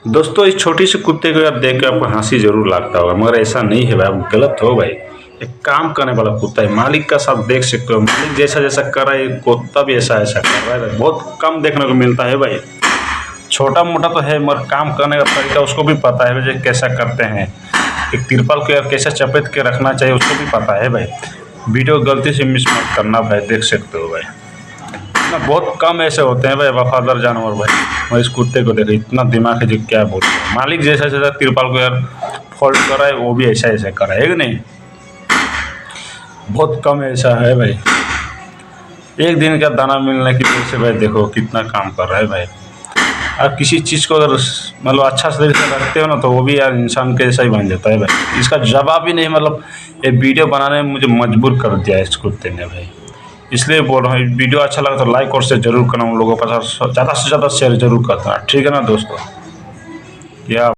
दोस्तों इस छोटी सी कुत्ते को यार देख के आपको हंसी जरूर लगता होगा, मगर ऐसा नहीं है भाई, आप गलत हो भाई। एक काम करने वाला कुत्ता है, मालिक का सब देख सकते हो, मालिक जैसा जैसा कर रहा है ये कुत्ता भी ऐसा ऐसा कर रहा है भाई। बहुत कम देखने को मिलता है भाई। छोटा मोटा तो है मगर काम करने का तरीका उसको भी पता है भाई, जो कैसा करते हैं। एक तिरपाल को यार कैसे चपेट के रखना चाहिए उसको भी पता है भाई। वीडियो गलती से मिस मत करना भाई, देख सकते हो भाई। ना बहुत कम ऐसे होते हैं भाई वफादार जानवर भाई। और इस कुत्ते को देखो, इतना दिमाग है जो क्या बोलते हैं। मालिक जैसा जैसा तिरपाल को यार फोल्ड कर रहा है वो भी ऐसा ऐसा कर रहा है कि नहीं। बहुत कम ऐसा है भाई। एक दिन का दाना मिलने की वजह से भाई देखो कितना काम कर रहा है भाई। आप किसी चीज़ को अगर मतलब अच्छा से रखते हो ना तो वो भी यार इंसान के जैसा ही बन जाता है भाई। इसका जवाब ही नहीं, मतलब ये वीडियो बनाने में मुझे मजबूर कर दिया है इस कुत्ते ने भाई। इसलिए बोल रहा हूँ वीडियो अच्छा लगा तो लाइक और शेयर जरूर करना, उन लोगों के पास ज़्यादा से ज़्यादा शेयर जरूर करना, ठीक है ना दोस्तों। या